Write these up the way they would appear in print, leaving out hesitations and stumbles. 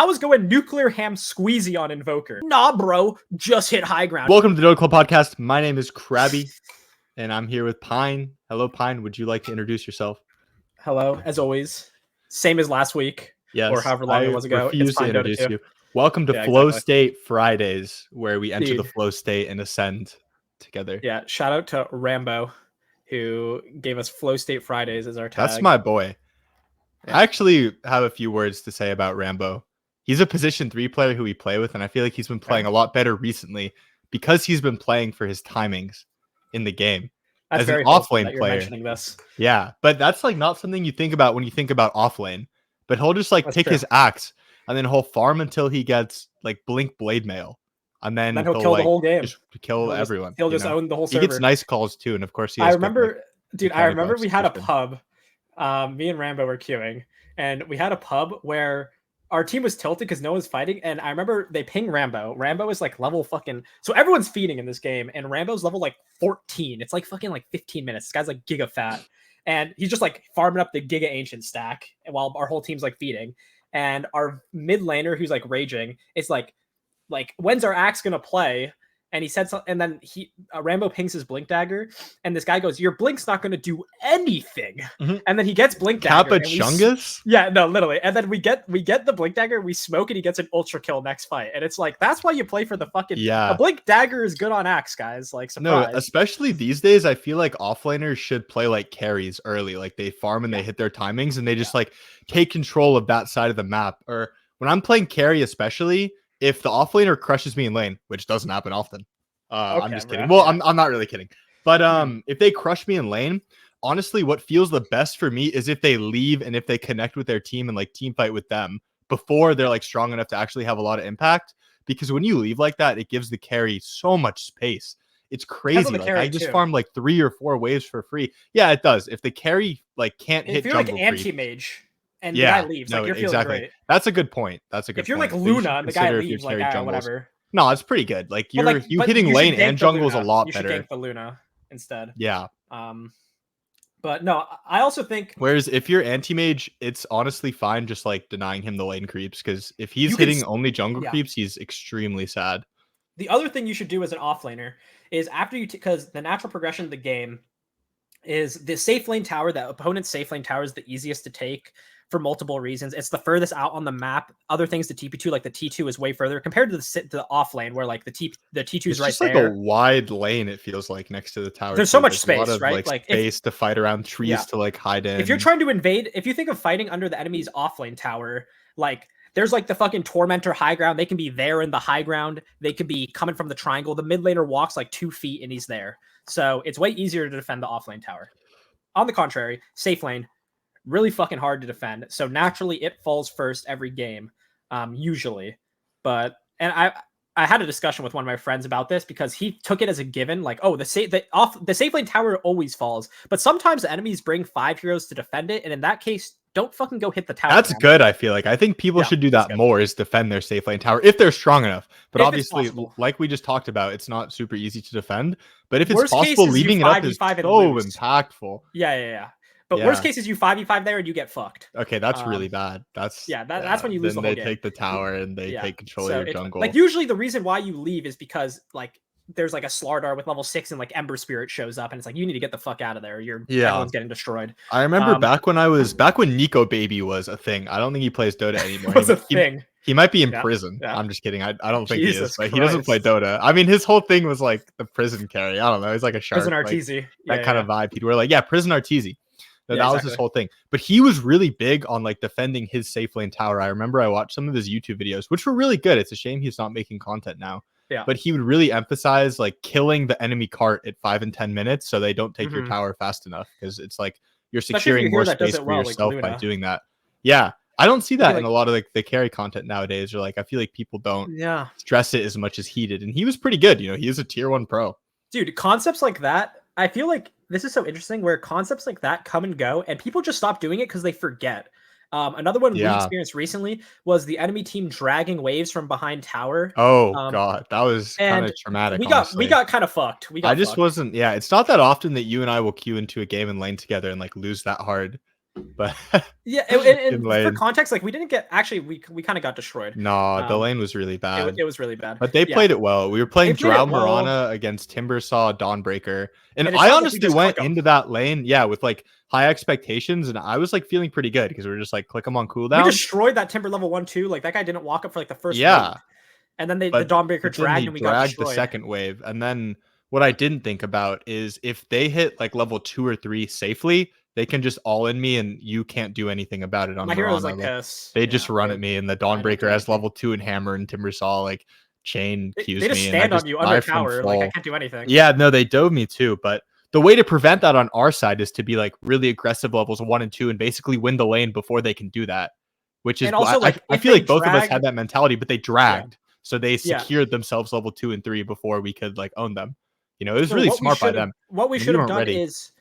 was going nuclear hamsqueezy on Invoker. Nah, bro, just hit high ground. Welcome to the Dota Club Podcast. My name is Crabby, and I'm here with Pine. Hello, Pine. Would you like to introduce yourself? Hello, as always. Same as last week. Yes, or however long it was ago. Refuse to introduce you. Welcome to Flowstate Fridays, where we enter the flow state and ascend together. Yeah, shout out to Rambo, who gave us Flowstate Fridays as our tag. That's my boy. Yeah. I actually have a few words to say about Rambo. He's a position 3 player who we play with, and I feel like he's been playing a lot better recently because he's been playing for his timings in the game. That's as very an offlane you're player. Mentioning this. Yeah, but that's like not something you think about when you think about offlane. But he'll just like pick his axe and then he'll farm until he gets like blink blade mail. And then he'll kill the whole game. Just kill everyone. He'll just own the whole server. He gets nice calls too, and of course he has I remember we had a pub. Me and Rambo were queuing, and we had a pub where our team was tilted because no one's fighting. And I remember they ping Rambo. Rambo is like level fucking. So everyone's feeding in this game, and Rambo's level like 14. It's like fucking like 15 minutes. This guy's like giga fat. And he's just like farming up the Giga Ancient stack while our whole team's like feeding. And our mid laner, who's like raging, is like, when's our axe gonna play? And he said something, and then Rambo pings his blink dagger, and this guy goes, "Your blink's not gonna do anything." Mm-hmm. And then he gets blink dagger. Kappa-chungus? Yeah, no, literally. And then we get the blink dagger, we smoke it, he gets an ultra kill next fight. And it's like, that's why you play for the fucking a blink dagger is good on axe, guys. Like, surprise. No, especially these days, I feel like offlaners should play like carries early. Like they farm and they hit their timings and they just like take control of that side of the map. Or when I'm playing carry, especially if the offlaner crushes me in lane, which doesn't happen often. I'm just kidding. Well, I'm not really kidding. But if they crush me in lane, honestly, what feels the best for me is if they leave and if they connect with their team and like team fight with them before they're like strong enough to actually have a lot of impact. Because when you leave like that, it gives the carry so much space. It's crazy. Like I just farmed like 3 or 4 waves for free. Yeah, it does. If the carry like can't hit jungle, if you're like anti-mage and the guy leaves, like you're feeling great. That's a good point. If you're like Luna and the guy leaves, like whatever. No, it's pretty good. Like you hitting lane and jungle is a lot better. You should gank the Luna instead. Yeah. But no, I also think. Whereas if you're anti-mage, it's honestly fine just like denying him the lane creeps, because if he's hitting only jungle creeps, he's extremely sad. The other thing you should do as an offlaner is after you, because the natural progression of the game is the safe lane tower. The opponent's safe lane tower is the easiest to take for multiple reasons. It's the furthest out on the map. Other things, the TP2, like the T2 is way further compared to the off lane where like the T2 is right there. It's like a wide lane, it feels like, next to the tower. There's so much space, of, right? Like space to fight around trees to like hide in. If you're trying to invade, if you think of fighting under the enemy's off lane tower, like there's like the fucking Tormentor high ground. They can be there in the high ground. They could be coming from the triangle. The mid laner walks like 2 feet and he's there. So it's way easier to defend the off lane tower. On the contrary, safe lane, really fucking hard to defend. So naturally it falls first every game, usually. And I had a discussion with one of my friends about this because he took it as a given, like, oh, the safe lane tower always falls, but sometimes the enemies bring 5 heroes to defend it, and in that case, don't fucking go hit the tower. That's good. I feel like people should do that more, is defend their safe lane tower if they're strong enough. But obviously, like we just talked about, it's not super easy to defend. But if it's possible, leaving it up is so impactful. Yeah. But worst case is you 5v5 there and you get fucked. Okay, that's really bad. That's when you lose the whole game. Then they take the tower and they take control of your jungle. Like usually the reason why you leave is because like there's like a Slardar with level 6 and like Ember Spirit shows up and it's like you need to get the fuck out of there. Everyone's getting destroyed. I remember back when Nikobaby was a thing. I don't think he plays Dota anymore. Was a thing. He might be in prison. Yeah. I'm just kidding. I don't think he is. But he doesn't play Dota. I mean, his whole thing was like the prison carry. I don't know. He's like a shark. Prison Arteezy. That kind of vibe. He'd wear like, prison Arteezy. That was his whole thing. But he was really big on like defending his safe lane tower. I remember I watched some of his YouTube videos, which were really good. It's a shame he's not making content now. Yeah. But he would really emphasize like killing the enemy cart at 5 and 10 minutes so they don't take your tower fast enough, because it's like you're securing more space for yourself by doing that. Yeah. I don't see that in a lot of like the carry content nowadays, or like I feel like people don't stress it as much as he did. And he was pretty good. He was a tier 1 pro. Dude, concepts like that, I feel like this is so interesting where concepts like that come and go and people just stop doing it because they forget. Another one we experienced recently was the enemy team dragging waves from behind tower. Oh god, that was kind of traumatic. We got kind of fucked. Wasn't. Yeah, it's not that often that you and I will queue into a game and lane together and like lose that hard. But Yeah, and for lane. context, like we didn't get actually we kind of got destroyed. No, the lane was really bad. It was really bad. But they played it well. We were playing Drow Mirana against Timbersaw, Dawnbreaker. And I honestly went into that lane, with like high expectations. And I was like feeling pretty good because we were just like click them on cooldown. We destroyed that Timber level 1-2. Like that guy didn't walk up for like the first wave. And then the Dawnbreaker dragged and we got destroyed. The second wave. And then what I didn't think about is if they hit like level 2 or 3 safely, they can just all in me and you can't do anything about it on my Mirana. heroes like piss. They just run at me and the Dawnbreaker has level 2 and Hammer and Timbersaw like chain Qs they just me. Stand on you under tower. Like I can't do anything. Yeah, no, they dove me too. But the way to prevent that on our side is to be like really aggressive levels 1 and 2 and basically win the lane before they can do that. Which is also, like, I feel like both of us had that mentality, but they dragged. Yeah. So they secured themselves level 2 and 3 before we could like own them. You know, it was really smart by them. What we should have done is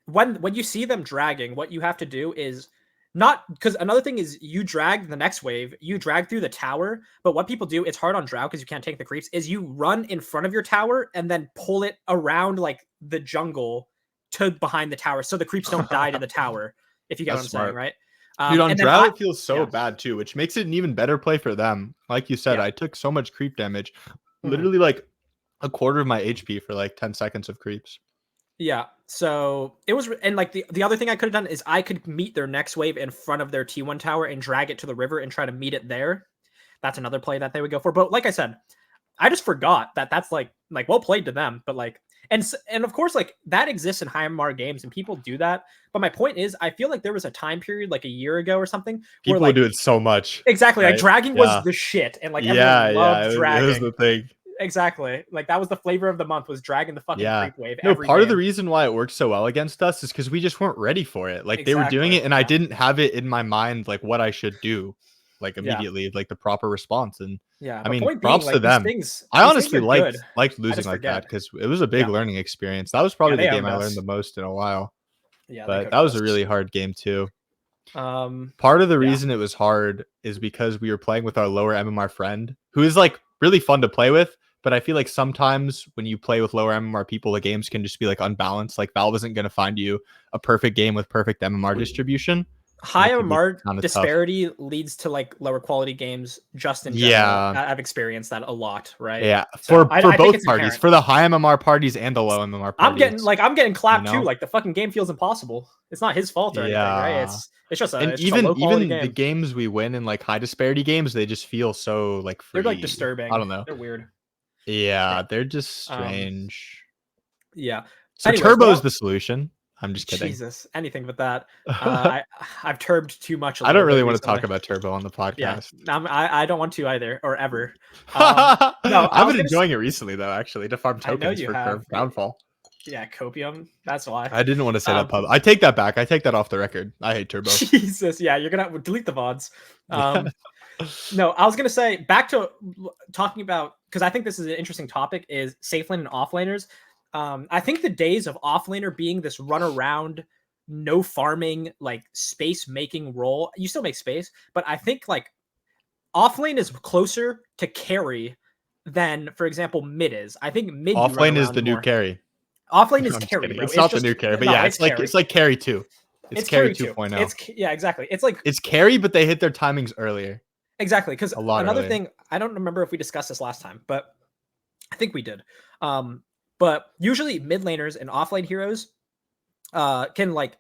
when you see them dragging, what you have to do is not because another thing is you drag the next wave, you drag through the tower. But what people do, it's hard on Drow because you can't take the creeps, is you run in front of your tower and then pull it around like the jungle to behind the tower so the creeps don't die to the tower. If you get what I'm saying, right? Dude, on Drow, it feels so bad too, which makes it an even better play for them. Like you said, I took so much creep damage, literally like a quarter of my HP for like 10 seconds of creeps. Yeah, so it was, and like the other thing I could have done is I could meet their next wave in front of their T1 tower and drag it to the river and try to meet it there. That's another play that they would go for. But like I said, I just forgot that that's like well played to them. But like, and of course, like that exists in high MMR games and people do that. But my point is, I feel like there was a time period like a year ago or something. People where, like, do it so much. Exactly. Right? Like dragging was the shit. And like everyone loved dragging. It was the thing. Exactly. Like that was the flavor of the month, was dragging the fucking creep wave. No, part of the reason why it worked so well against us is because we just weren't ready for it. Like they were doing it and I didn't have it in my mind like what I should do like immediately, like the proper response. And I mean, props to them. I honestly liked losing like that because it was a big learning experience. That was probably the game I learned the most in a while. Yeah, but that was a really hard game too. Part of the reason it was hard is because we were playing with our lower MMR friend who is like really fun to play with. But I feel like sometimes when you play with lower MMR people, the games can just be like unbalanced. Like Valve isn't going to find you a perfect game with perfect MMR distribution. High MMR disparity leads to like lower quality games just in general. Yeah. I've experienced that a lot, right? Yeah. So for both parties, for the high MMR parties and the low MMR parties. I'm getting clapped too. Like the fucking game feels impossible. It's not his fault or anything, right? It's just a even game. The games we win in like high disparity games, they just feel so like free. They're like disturbing. I don't know. They're weird. Yeah, they're just strange. Yeah. So Turbo's the solution. I'm just kidding. Jesus, anything but that. I've turbed too much. I don't really want to talk about Turbo on the podcast. Yeah, I don't want to either, or ever. No, I've been enjoying it recently though. Actually, to farm tokens for Crownfall. Yeah, copium. That's why. I didn't want to say that pub. I take that back. I take that off the record. I hate Turbo. Jesus, yeah, you're gonna delete the VODs. No, I was gonna say back to talking about, because I think this is an interesting topic, is safelane and offlaners. I think the days of offlaner being this run around, no farming, like space making role, you still make space, but I think like offlane is closer to carry than, for example, mid is. I think mid offlane is the new carry. Offlane is carry. Bro. It's not the new carry, but it's like carry 2. It's carry 2.0. Yeah, exactly. It's carry, but they hit their timings earlier. Exactly, because another thing, I don't remember if we discussed this last time, but I think we did. But usually mid laners and offlane heroes can like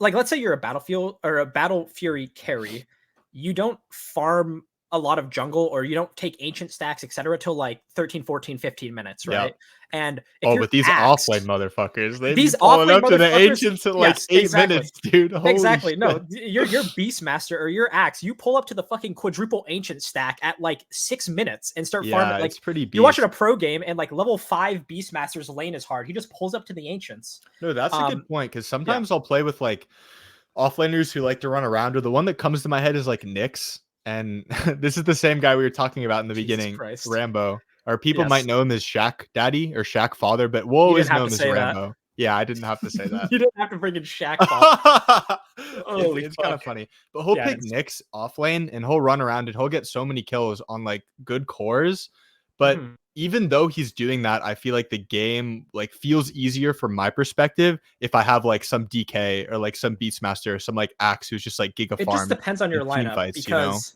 let's say you're a battlefield or a battle fury carry, you don't farm a lot of jungle or you don't take ancient stacks, etc. till like 13, 14, 15 minutes, right? Yep. And with these offlane motherfuckers, these offlane up to the ancients in like 8 minutes, dude. Holy shit. No, your Beastmaster or your axe, you pull up to the fucking quadruple ancient stack at like 6 minutes and start farming. Like it's pretty beast. You're watching a pro game and like level 5 Beastmaster's lane is hard. He just pulls up to the ancients. No, that's a good point, because sometimes I'll play with like offlaners who like to run around, or the one that comes to my head is like Nyx. And this is the same guy we were talking about in the beginning, Rambo. Or people might know him as Shaq Daddy or Shaq Father, but we'll always know him as Rambo. That. Yeah, I didn't have to say that. You didn't have to freaking Shaq Father. It's kind of funny. But he'll pick Nyx off lane and he'll run around and he'll get so many kills on like good cores. But even though he's doing that, I feel like the game like feels easier from my perspective if I have like some DK or like some Beastmaster or some like Axe who's just like Giga farm. It just depends on your lineup fights, because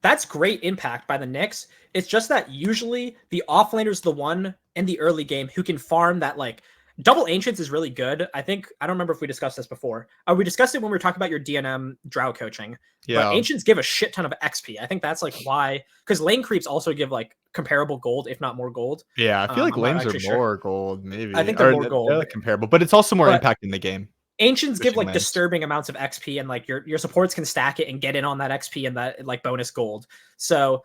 that's great impact by the Nyx. It's just that usually the offlaner's the one in the early game who can farm that like double ancients is really good. I don't remember if we discussed this before. We discussed it when we were talking about your DNM drow coaching. Yeah. But ancients give a shit ton of XP. I think that's like why, because lane creeps also give like comparable gold, if not more gold. Yeah, I feel like lanes are more gold, maybe. I think they're more gold. They're like comparable, but it's also more impact in the game. Ancients give like disturbing amounts of XP, and like your supports can stack it and get in on that XP and that like bonus gold. So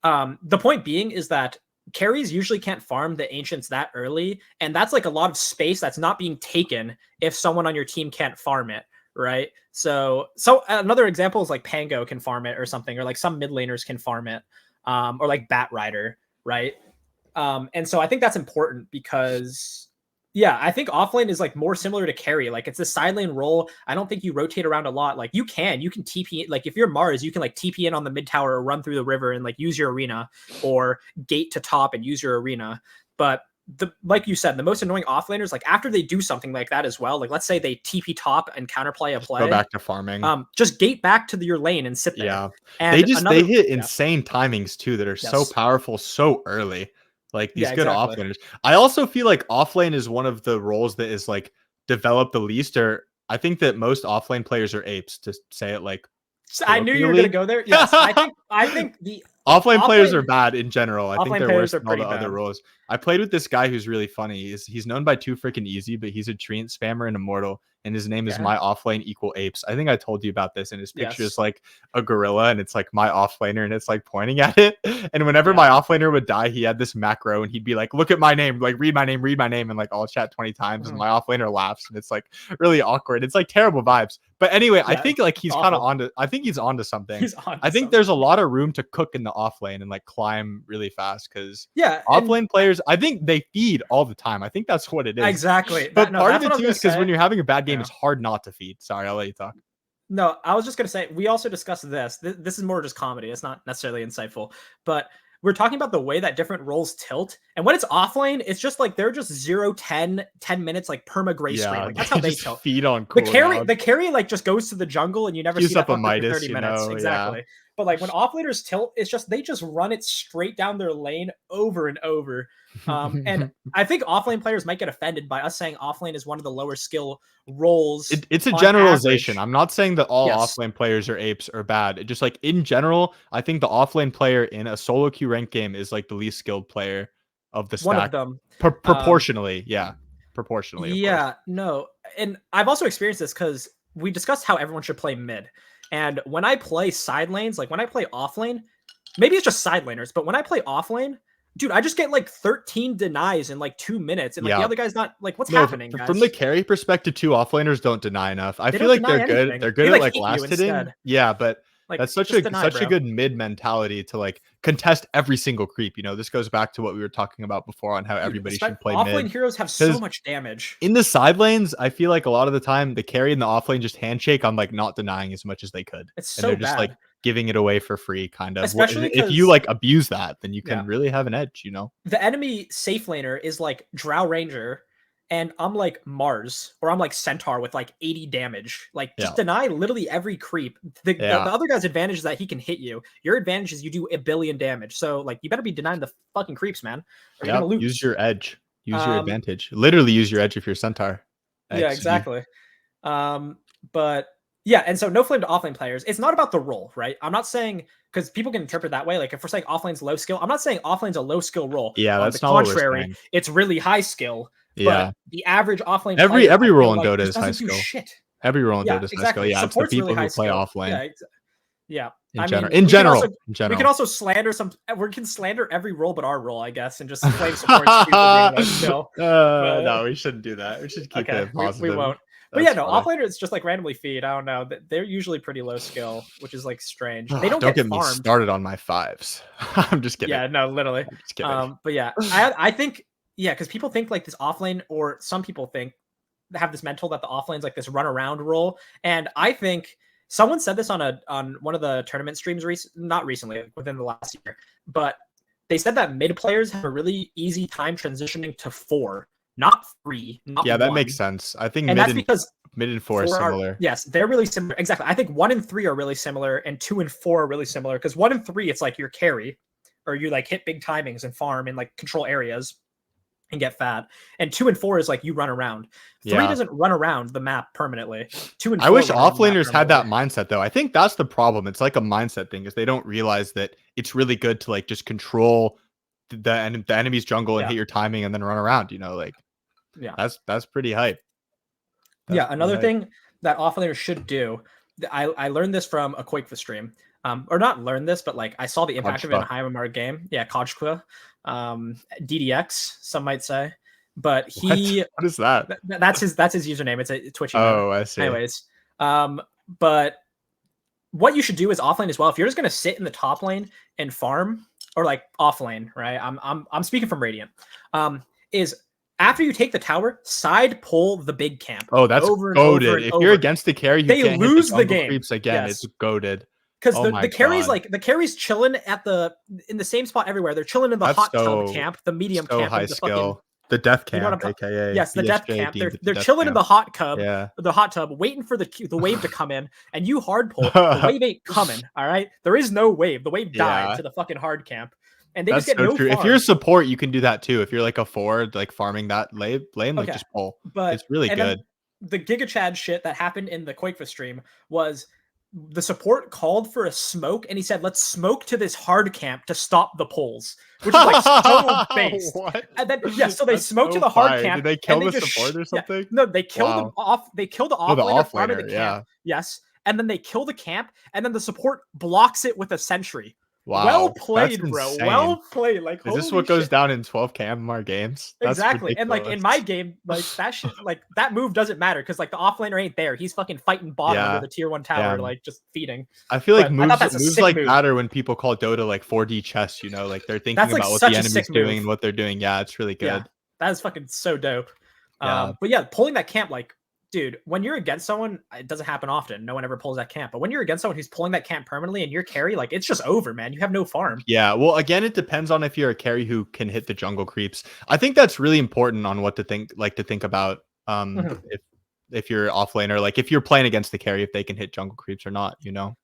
the point being is that carries usually can't farm the ancients that early, and that's like a lot of space that's not being taken if someone on your team can't farm it, right? So another example is like Pango can farm it or something, or like some mid laners can farm it, or like Bat Rider, right? And so I think that's important because yeah, I think offlane is like more similar to carry. Like it's a side lane role. I don't think you rotate around a lot. Like you can TP, like if you're Mars, you can like TP in on the mid tower or run through the river and like use your arena, or gate to top and use your arena. But like you said, the most annoying offlaners, like after they do something like that as well, like let's say they TP top and counterplay a play, go back to farming. Just gate back to your lane and sit there. Yeah, and they hit insane timings too that are so powerful so early. Like these good offlaners. I also feel like offlane is one of the roles that is like developed the least, or I think that most offlane players are apes, to say it like I knew you were going to go there. Yes, I think the offlane players are bad in general. I think they're worse than all the other roles. I played with this guy who's really funny. He's known by Too Freaking Easy, but he's a treant spammer and immortal, and his name is My Offlane Equal Apes. I think I told you about this, and his picture is like a gorilla, and it's like my offlaner, and it's like pointing at it. And whenever my offlaner would die, he had this macro, and he'd be like, "Look at my name, like read my name," and like I'll chat 20 times, and my offlaner laughs, and it's like really awkward. It's like terrible vibes. But anyway, I think like he's kind of onto. I think he's onto something. I think there's a lot of room to cook in the offlane and like climb really fast, because offlane players, I think they feed all the time. I think that's what it is. Exactly. But part of it too is because when you're having a bad game, it's hard not to feed. Sorry, I'll let you talk. No, I was just going to say, we also discussed this. This is more just comedy. It's not necessarily insightful, but we're talking about the way that different roles tilt. And when it's offlane, it's just like they're just 10 minutes, like perma gray screen. Like that's how they tilt. Feed on cooldown. The carry like just goes to the jungle and you never see that for 30 minutes. Exactly. Yeah. But like when offlaners tilt, it's just they just run it straight down their lane over and over. And I think offlane players might get offended by us saying offlane is one of the lower skill roles. It's a generalization. Average. I'm not saying that all offlane players or apes are bad. It just like in general, I think the offlane player in a solo queue rank game is like the least skilled player of the stack. One of them. Proportionally, proportionally. Yeah, no. And I've also experienced this because we discussed how everyone should play mid. And when I play side lanes, like when I play offlane, maybe it's just side laners, but when I play offlane, dude, I just get like 13 denies in like 2 minutes. And like the other guy's not like, what's happening, guys? From the carry perspective too, offlaners don't deny enough. I feel like they're good. They're good at like last hitting. Yeah, but like, that's such a good mid mentality to like contest every single creep. You know, this goes back to what we were talking about before on how everybody should play mid. Offlane heroes have so much damage. In the side lanes, I feel like a lot of the time the carry and the offlane just handshake on like not denying as much as they could. It's so and they're just like giving it away for free, kind of. Especially if you like abuse that, then you can really have an edge, you know? The enemy safe laner is like Drow Ranger, and I'm like Mars, or I'm like Centaur with like 80 damage. Like just deny literally every creep. The other guy's advantage is that he can hit you. Your advantage is you do 1 billion damage. So like you better be denying the fucking creeps, man. Or you're gonna lose. Use your edge. Use your advantage. Literally use your edge if you're Centaur. Yeah, exactly. But yeah, and so no flame to offlane players. It's not about the role, right? I'm not saying, because people can interpret that way. Like if we're saying offlane's low skill, I'm not saying offlane's a low skill role. Yeah, that's not what we're saying. It's really high skill. Yeah, but the average offlane every player, role in Dota is high skill. Shit. Every role in Dota is high skill. Yeah, it's the people who play offlane. Yeah. In general. We can also slander we can slander every role but our role, I guess, and just flame support no, we shouldn't do that. We should keep it positive. We won't. But yeah, no, offlaners just like randomly feed. I don't know. They're usually pretty low skill, which is like strange. They don't get me started on my 5s. I'm just kidding. Yeah, no, literally. I'm just kidding. But yeah, I think because people think like this offlane, or some people have this mental that the offlane's like this run around role, and I think someone said this on one of the tournament streams not recently, within the last year, but they said that mid players have a really easy time transitioning to 4, not 3, not Yeah, that 1. makes sense. I think And that's because mid and 4 are similar. Yes, they're really similar. Exactly. I think 1 and 3 are really similar, and 2 and 4 are really similar, because 1 and 3, it's like your carry, or you like hit big timings and farm and like control areas and get fat. And 2 and 4 is like you run around. 3 doesn't run around the map permanently. 2 and 4 I wish offlaners had that mindset though. I think that's the problem. It's like a mindset thing, is they don't realize that it's really good to like just control the enemy's jungle and hit your timing and then run around, you know, like that's pretty hype. Another thing that offlaners should do, I learned this from a Quake stream. Or not learn this, but like I saw the impact of it in a high MMR game. Yeah, Kojqua. DDX, some might say. But he what is that? That's his username. It's a Twitch. Oh, I see. Anyways. But what you should do is offlane as well. If you're just gonna sit in the top lane and farm, or like offlane, right? I'm speaking from Radiant. Is after you take the tower, side pull the big camp. Oh, that's goated. If you're against the carry, you can't lose hit the game. Creeps again. It's goated. Because the carry's the carry's chilling in the same spot everywhere. They're chilling in the hot tub camp, the medium camp, high skill. The death camp, aka the death camp. They're chilling in the hot tub, waiting for the wave to come in, and you hard pull. The wave ain't coming. All right, there is no wave. The wave died to the fucking hard camp, and they just get no. If you're a support, you can do that too. If you're like a forward, like farming that lane, like just pull. But it's really good. The Giga Chad shit that happened in the Quake stream was, the support called for a smoke, and he said, "Let's smoke to this hard camp to stop the pulls," which is like so based. What? And then so they smoked to the hard camp. Did they kill the support or something? Yeah. No, they killed them off. They killed the offlaner. Yeah. Yes, and then they kill the camp, and then the support blocks it with a sentry. Wow. Well played, bro. Insane. Well played. Like, is this what goes down in 12k MMR games? That's exactly. Ridiculous. And like in my game, like that shit, like that move doesn't matter, because like the offlaner ain't there. He's fucking fighting bottom under the tier 1 tower, like just feeding. I feel like moves like matter when people call Dota like 4D chess, you know, like they're thinking about what the enemy's doing and what they're doing. Yeah, it's really good. Yeah, that is fucking so dope. But yeah, pulling that camp, like, dude, when you're against someone, it doesn't happen often. No one ever pulls that camp. But when you're against someone who's pulling that camp permanently and you're carry, like, it's just over, man. You have no farm. Yeah, well, again, it depends on if you're a carry who can hit the jungle creeps. I think that's really important on what to think about. If you're offlaner, like if you're playing against the carry, if they can hit jungle creeps or not, you know.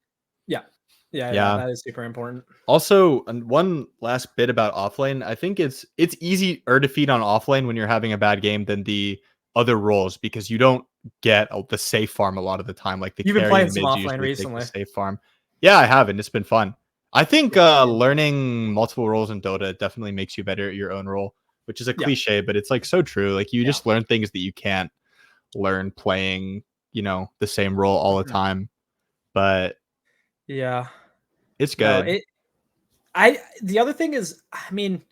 Yeah, that is super important. Also, one last bit about offlane. I think it's easier to feed on offlane when you're having a bad game than the other roles, because you don't get the safe farm a lot of the time. Like you've been playing some offlane recently. Safe farm. Yeah, I haven't. It's been fun. I think learning multiple roles in Dota definitely makes you better at your own role, which is a cliche, but it's like so true. Like you just learn things that you can't learn playing, you know, the same role all the time. But yeah, it's good. The other thing is, I mean,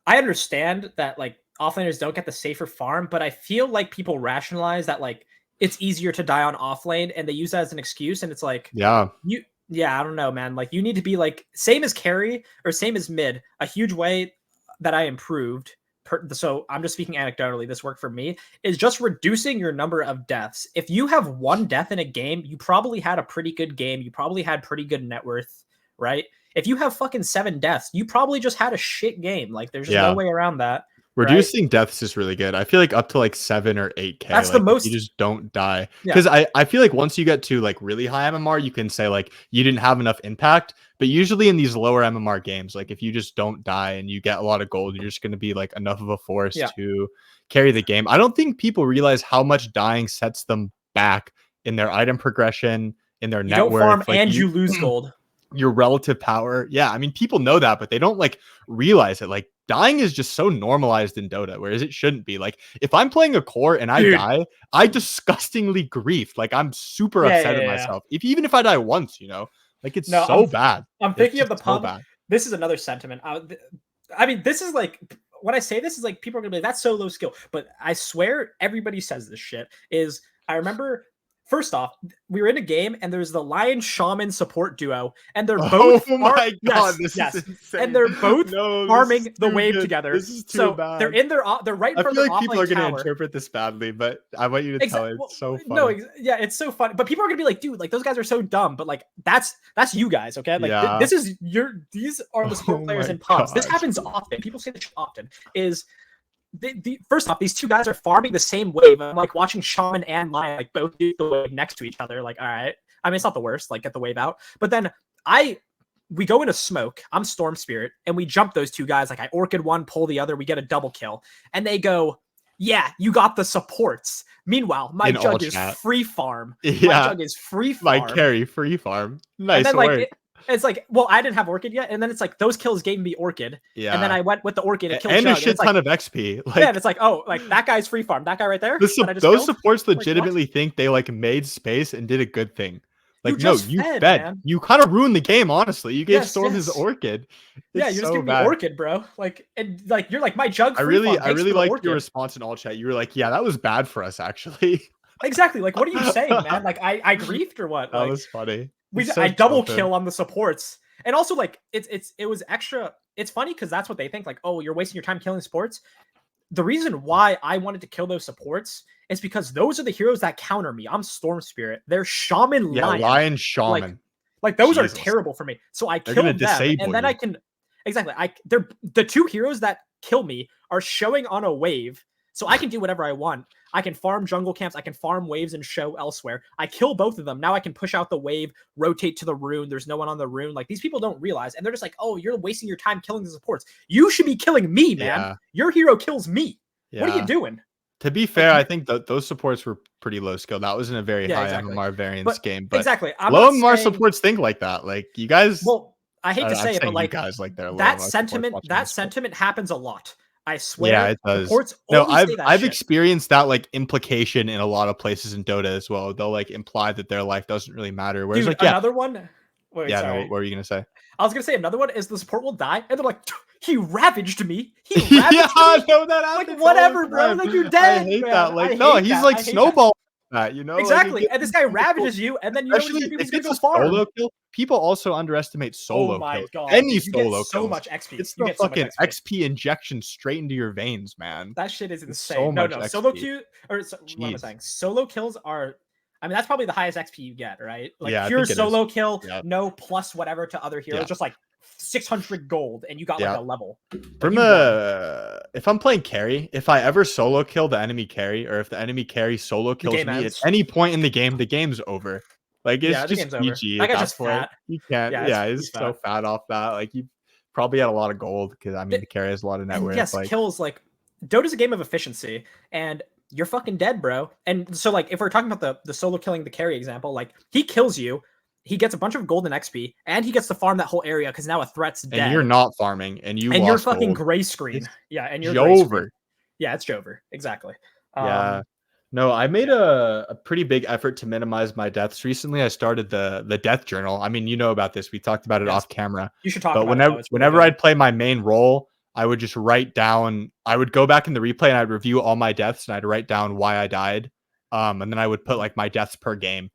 I understand that like offlaners don't get the safer farm, but I feel like people rationalize that like it's easier to die on offlane, and they use that as an excuse. And it's like, I don't know, man. Like you need to be like same as carry or same as mid. A huge way that I improved, so I'm just speaking anecdotally, this worked for me, is just reducing your number of deaths. If you have 1 death in a game, you probably had a pretty good game. You probably had pretty good net worth, right? If you have fucking 7 deaths, you probably just had a shit game. Like there's just no way around that. Reducing deaths is really good. I feel like up to like 7 or 8k. That's like, the most. You just don't die. Because I feel like once you get to like really high MMR, you can say like you didn't have enough impact. But usually in these lower MMR games, like if you just don't die and you get a lot of gold, you're just going to be like enough of a force to carry the game. I don't think people realize how much dying sets them back in their item progression, in their net worth. You don't farm and you lose gold. Your relative power. Yeah, I mean, people know that, but they don't like realize it. Like dying is just so normalized in Dota, whereas it shouldn't be. Like if I'm playing a core and I die, I disgustingly grief. Like I'm super upset at myself. Even if I die once, you know, like it's so bad. I'm thinking of the pub. This is another sentiment. I mean, this is like, when I say this is like, people are gonna be like, that's so low skill. But I swear everybody says this shit. I remember first off, we were in a game and there's the Lion Shaman support duo, and they're both my god, this is insane. And they're both farming the wave good. together. This is too bad. They're in their they're right in front of their offlane tower. I feel like people are going to interpret this badly, but I want you to tell it. It's so funny. No, it's so funny. But people are going to be like, dude, like those guys are so dumb. But like that's you guys, okay? Like this is these are the support players in pubs. This happens often. People say this often. Is first off, these two guys are farming the same wave. I'm like watching Shaman and Lion like both do the wave next to each other. Like, all right. I mean, it's not the worst. Like, get the wave out. But then we go into smoke. I'm Storm Spirit, and we jump those two guys. Like, I Orchid one, pull the other. We get a double kill, and they go, "Yeah, you got the supports." Meanwhile, my jug is free farm. Yeah, my jug is free farm. My carry free farm. Nice then, work. It's like, well, I didn't have Orchid yet, and then it's like those kills gave me Orchid, and then I went with the Orchid and killed and Jug, a shit ton of XP. Like, and it's like, oh, like that guy's free farm, that guy right there. Those supports legitimately think they like made space and did a good thing. Like, you fed. Man. You kind of ruined the game, honestly. You gave Storm his Orchid. You're just giving me Orchid, bro. Like, and like you're like my Jug. I really liked your response in all chat. You were like, yeah, that was bad for us, actually. Exactly. Like, what are you saying, man? Like, I griefed or what? That was funny. I double kill on the supports. And also, like, it was extra. It's funny because that's what they think. Like, oh, you're wasting your time killing supports. The reason why I wanted to kill those supports is because those are the heroes that counter me. I'm Storm Spirit. They're Shaman Lion. Lion Shaman. Like those are terrible for me. So I kill them, and then I can they're the two heroes that kill me are showing on a wave. So I can do whatever I want. I can farm jungle camps. I can farm waves and show elsewhere. I kill both of them. Now I can push out the wave, rotate to the rune. There's no one on the rune. Like, these people don't realize. And they're just like, oh, you're wasting your time killing the supports. You should be killing me, man. Yeah. Your hero kills me. Yeah. What are you doing? To be fair, I think those supports were pretty low skill. That wasn't a very high MMR variance game. But low MMR supports think like that. Like, you guys... Well, I hate to say it, but like, guys like that sentiment happens a lot. I swear. Yeah, it does. No, I've experienced that like implication in a lot of places in Dota as well. They'll like imply that their life doesn't really matter. Whereas another one. Wait, no, what were you gonna say? I was gonna say another one is the support will die, and they're like, he ravaged me. He ravaged me. No, that happens. Like, whatever, bro. Like, you're dead. I hate that. Like, no, he's like snowball. That, you know, exactly. Like, and this guy ravages you, and then you know he's gonna go farm. Solo kill. People also underestimate solo kills. Oh my god! Any solo kills. So much XP. It's the fucking XP injection straight into your veins, man. That shit is insane. No, solo kill what am I saying? Solo kills are. I mean, that's probably the highest XP you get, right? Like pure solo kill, no plus whatever to other heroes, just like 600 gold, and you got like a level. If I'm playing carry, if I ever solo kill the enemy carry, or if the enemy carry solo kills me at any point in the game, the game's over. Like, it's just GG. That guy's just fat. You can't. He's so fat off that. Like, you probably had a lot of gold because I mean, the carry has a lot of net worth. Yes, kills like Dota's a game of efficiency, and you're fucking dead, bro. And so, like, if we're talking about the solo killing the carry example, like, he kills you. He gets a bunch of golden XP, and he gets to farm that whole area because now a threat's dead. And you're not farming, and you're fucking gray screen. And you're Jover. Yeah, it's Jover. Exactly. No, I made a pretty big effort to minimize my deaths recently. I started the death journal. I mean, you know about this. We talked about it off camera. You should talk about it. But whenever I'd play my main role, I would just write down. I would go back in the replay and I'd review all my deaths and I'd write down why I died. And then I would put like my deaths per game.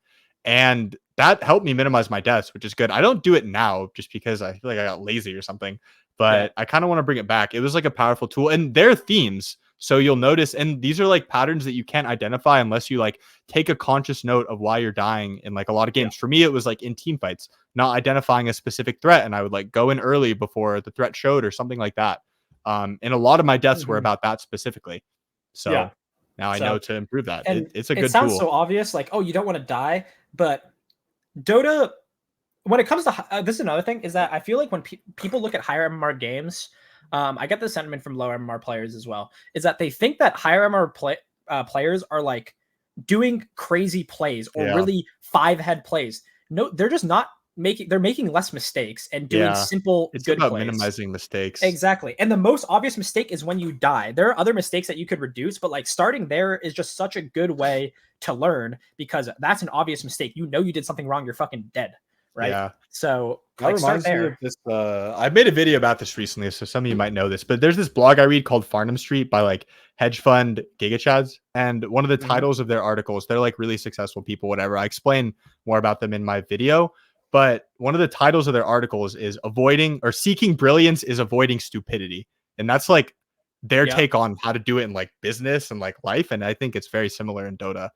And that helped me minimize my deaths, which is good. I don't do it now just because I feel like I got lazy or something, but I kind of want to bring it back. It was like a powerful tool, and their themes. So you'll notice, and these are like patterns that you can't identify unless you like take a conscious note of why you're dying in like a lot of games. For me, it was like in team fights, not identifying a specific threat. And I would like go in early before the threat showed or something like that. And a lot of my deaths were about that specifically. So now I know to improve that. It's a good tool. It sounds so obvious, like, oh, you don't want to die. But Dota, when it comes to this is another thing, is that I feel like when people look at higher MMR games, I get the sentiment from lower MMR players as well, is that they think that higher MMR players are like doing crazy plays or really 5-head plays. No, they're just not they're making less mistakes and doing simple good plays. Minimizing mistakes. Exactly. And the most obvious mistake is when you die. There are other mistakes that you could reduce, but like starting there is just such a good way to learn, because that's an obvious mistake. You know you did something wrong, you're fucking dead. Right. Yeah. So that reminds me of this. I made a video about this recently, so some of you might know this, but there's this blog I read called Farnham Street by like hedge fund Giga Chads, and one of the titles of their articles, they're like really successful people, whatever. I explain more about them in my video, but one of the titles of their articles is avoiding or seeking brilliance is avoiding stupidity. And that's like their take on how to do it in like business and like life. And I think it's very similar in Dota.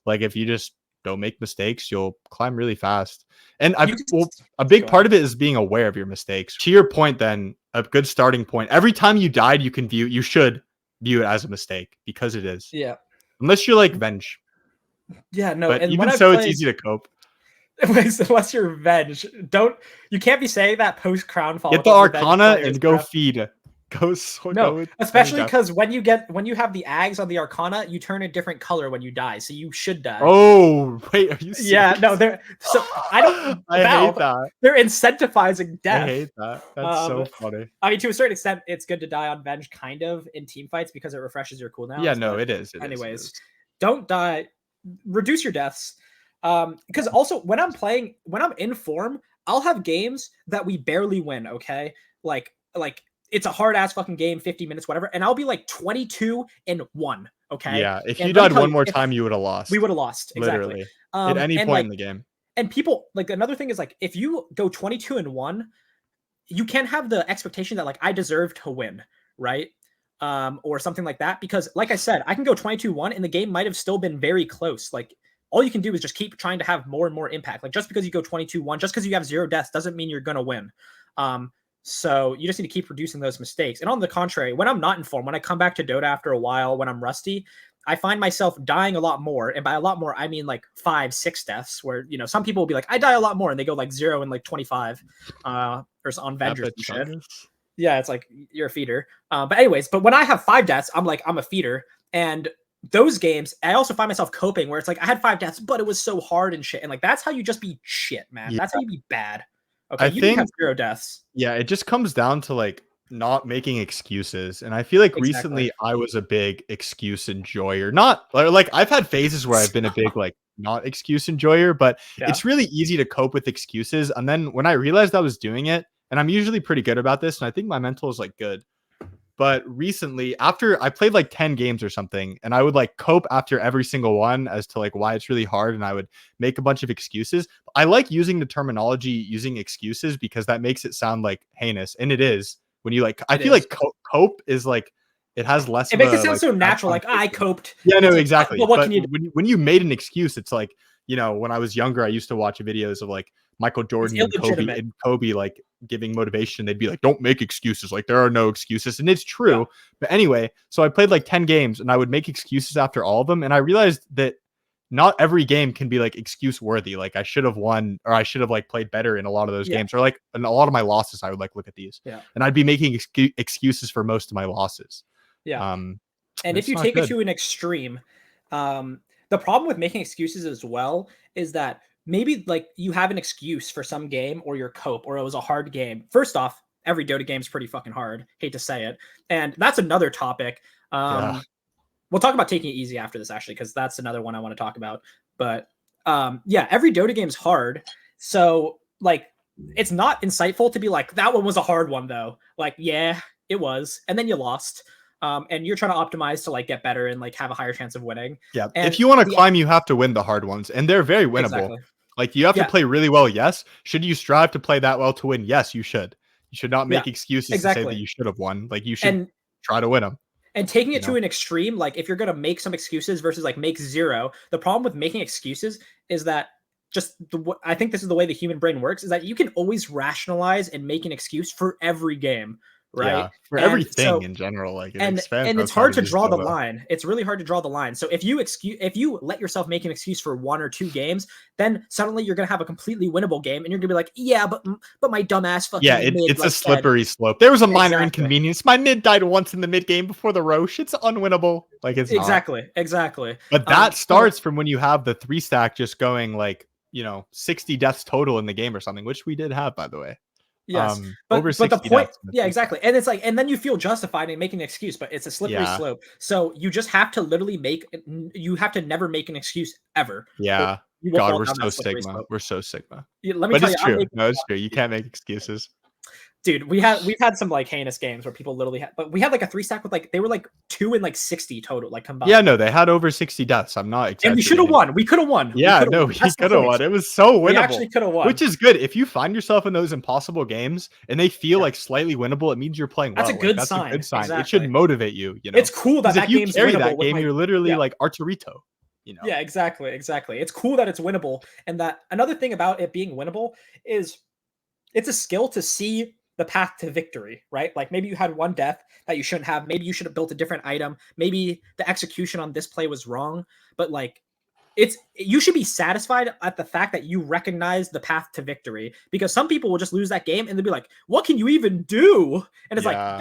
Like if you just don't make mistakes, you'll climb really fast. And a big part of it is being aware of your mistakes. To your point, then a good starting point. Every time you died, you should view it as a mistake because it is. Yeah. Unless you're like Venge. Yeah, no. But and even so, it's easy to cope. Unless you're Venge, you can't be saying that post Crownfall. Get the Arcana and go feed. Especially because when you have the Ags on the Arcana, you turn a different color when you die, so you should die. Oh wait, are you serious? Yeah, no, I hate that. They're incentivizing death. I hate that. That's so funny. I mean, to a certain extent, it's good to die on Venge, kind of in team fights because it refreshes your cooldown. Yeah, no, it is. Anyways, don't die. Reduce your deaths. Because also when I'm in form, I'll have games that we barely win. Okay, like. It's a hard ass fucking game, 50 minutes, whatever. And I'll be like 22-1. Okay. Yeah. If you died one more time, you would have lost. We would have lost. Exactly. Literally. At any point in the game. And people, like, another thing is like, if you go 22-1, you can't have the expectation that like I deserve to win. Right. Or something like that. Because like I said, I can go 22-1 and the game might have still been very close. Like all you can do is just keep trying to have more and more impact. Like just because you go 22-1, just because you have 0 deaths doesn't mean you're going to win. So you just need to keep reducing those mistakes. And on the contrary, when I'm not in form, when I come back to Dota after a while, when I'm rusty, I find myself dying a lot more. And by a lot more, I mean like 5-6 deaths where, some people will be like, I die a lot more. And they go like 0 and like 25 or on Vengers and shit. Yeah, it's like you're a feeder. But anyways, when I have 5 deaths, I'm like, I'm a feeder. And those games, I also find myself coping where it's like, I had 5 deaths, but it was so hard and shit. And like, that's how you just be shit, man. Yeah. That's how you be bad. Okay, you think have 0 deaths. Yeah, it just comes down to like not making excuses. And I feel like recently I was a big excuse enjoyer. Not like I've had phases where I've been a big like not excuse enjoyer, but it's really easy to cope with excuses. And then when I realized I was doing it, and I'm usually pretty good about this, and I think my mental is like good. But recently, after I played like 10 games or something, and I would like cope after every single one as to like why it's really hard, and I would make a bunch of excuses. I like using the terminology using excuses because that makes it sound like heinous, and it is. When you like, I feel like cope is like it has less. It makes it sound so natural, like I coped. Yeah, no, exactly. But what can you do? When you made an excuse, it's like when I was younger, I used to watch videos of like Michael Jordan and Kobe like giving motivation. They'd be like, don't make excuses. Like there are no excuses. And it's true. Yeah. But anyway, so I played like 10 games and I would make excuses after all of them. And I realized that not every game can be like excuse worthy. Like I should have won or I should have like played better in a lot of those games, or like in a lot of my losses. I would like look at these and I'd be making excuses for most of my losses. Yeah. And if you take it to an extreme, the problem with making excuses as well is that maybe like you have an excuse for some game or your cope or it was a hard game. First off, every Dota game is pretty fucking hard. Hate to say it. And that's another topic. We'll talk about taking it easy after this actually, because that's another one I want to talk about. But every Dota game is hard. So like, it's not insightful to be like, that one was a hard one though. Like, yeah, it was. And then you lost. And you're trying to optimize to like get better and like have a higher chance of winning. Yeah. And if you want to climb, you have to win the hard ones, and they're very winnable. Exactly. Like you have to play really well. Yes. Should you strive to play that well to win? Yes, you should. You should not make excuses to say that you should have won. Like you should try to win them. And taking it to an extreme, like if you're going to make some excuses versus like make 0, the problem with making excuses is that I think this is the way the human brain works, is that you can always rationalize and make an excuse for every game. Right. Yeah, for everything in general, like and it's hard to draw the line. It's really hard to draw the line. So if you let yourself make an excuse for 1 or 2 games, then suddenly you're gonna have a completely winnable game, and you're gonna be like, yeah, but my dumb ass fucking it's a slippery slope. There was a minor inconvenience. My mid died once in the mid game before the Roche. It's unwinnable. Like it's exactly. But that starts from when you have the 3 stack just going like 60 deaths total in the game or something, which we did have, by the way. Yes, but the point, exactly. And it's like, and then you feel justified in making an excuse, but it's a slippery slope. So you just have to literally you have to never make an excuse ever. Yeah. God, we're so Sigma. We're so Sigma. But it's true. No, it's true. You can't make excuses. Dude, we've had some like heinous games where people literally had, but we had like a 3-stack with like they were like 2 and like 60 total, like combined. Yeah, no, they had over 60 deaths. I'm not exaggerating. And we should have won. We could have won. Yeah, we could have won. It was so winnable. We actually could have won. Which is good. If you find yourself in those impossible games and they feel like slightly winnable, it means you're playing well. That's a good sign. A good sign. Exactly. It should motivate you. You know, it's cool that if you game's carry winnable that game, you're literally like Arturito. You know? Yeah, exactly. It's cool that it's winnable, and that another thing about it being winnable is it's a skill to see the path to victory, right? Like maybe you had one death that you shouldn't have. Maybe you should have built a different item. Maybe the execution on this play was wrong, but like you should be satisfied at the fact that you recognize the path to victory, because some people will just lose that game and they'll be like, what can you even do? And it's like,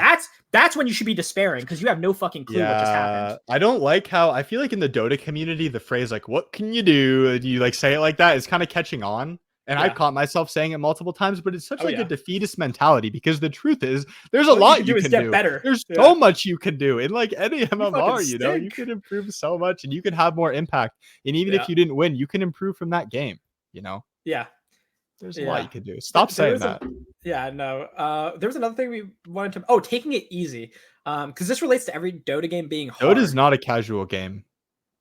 that's when you should be despairing, because you have no fucking clue what just happened. I don't like how I feel like in the Dota community, the phrase like, what can you do? You like say it like that is kind of catching on. And I caught myself saying it multiple times, but it's such a defeatist mentality, because the truth is there's a lot you can do. Better. There's so much you can do in like any MMR, you know, you can improve so much and you can have more impact. And even if you didn't win, you can improve from that game, you know? Yeah. There's a lot you can do. Stop saying that. There was another thing we wanted to, taking it easy. Because this relates to every Dota game being hard. Dota is not a casual game.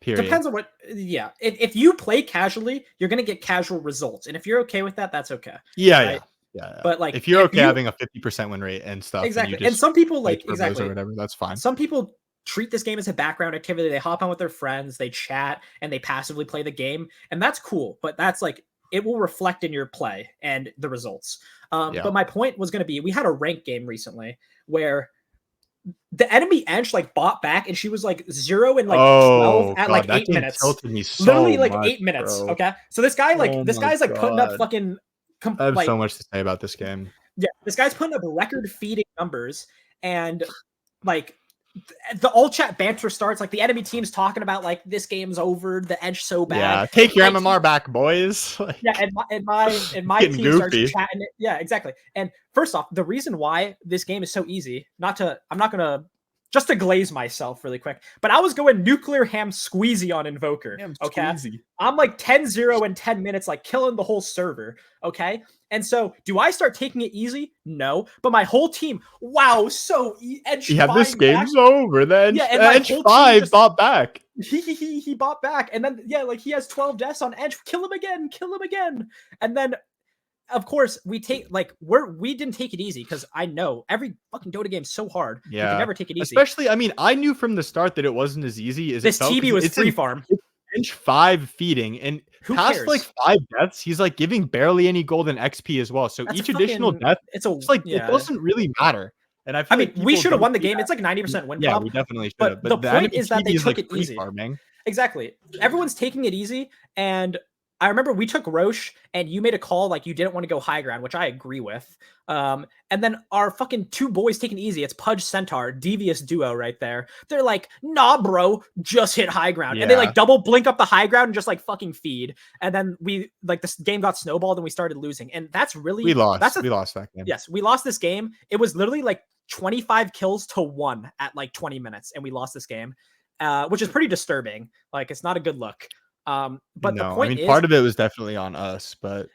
Period. Depends on what. Yeah, if you play casually, you're gonna get casual results, and if you're okay with that, that's okay. Yeah. But like, if you're okay having a 50% win rate and stuff, exactly. And some people like or whatever, that's fine. Some people treat this game as a background activity. They hop on with their friends, they chat, and they passively play the game, and that's cool. But that's like, it will reflect in your play and the results. But my point was going to be, we had a ranked game recently where the enemy Ench like bought back, and she was like 0 and like 12 at like 8 minutes. Me so literally like much, 8 minutes. bro. Okay, so this guy this guy's like putting up fucking. I have so much to say about this game. Yeah, this guy's putting up record feeding numbers, and like the all chat banter starts. Like the enemy team's talking about like, this game's over. The Ench so bad. Yeah, take your MMR back, boys. Like, yeah, and my team goofy. Starts chatting it. Yeah, exactly. And first off, the reason why this game is so easy, I'm not gonna just to glaze myself really quick, but I was going nuclear hamsqueezy on Invoker. Okay, I'm like 10-0 in 10 minutes, like killing the whole server. Okay, and so do I start taking it easy? No, but my whole team, wow, so Edge. Yeah, this game's over. Then Edge 5 bought back. He bought back, and then like he has 12 deaths on Edge. Kill him again, and then. Of course, we didn't take it easy, because I know every fucking Dota game is so hard. Yeah, you can never take it easy. Especially, I mean, I knew from the start that it wasn't as easy as this it felt. TB was free farm. Bench 5 feeding, and past like 5 deaths, he's like giving barely any golden XP as well. So each additional death, it doesn't really matter. And I mean, we should have won the game. It's like 90% win. Yeah, we definitely should have. But the point is that they took it easy. Exactly. Everyone's taking it easy, and I remember we took Roche, and you made a call like you didn't want to go high ground, which I agree with. And then our fucking 2 boys taking it easy. It's Pudge Centaur, devious duo right there. They're like, nah, bro, just hit high ground. And they like double blink up the high ground and just like fucking feed. And then we like, this game got snowballed and we started losing. And that's really, we lost that game. Yes, we lost this game. It was literally like 25 kills to 1 at like 20 minutes. And we lost this game, which is pretty disturbing. Like, it's not a good look. But the point is, part of it was definitely on us, but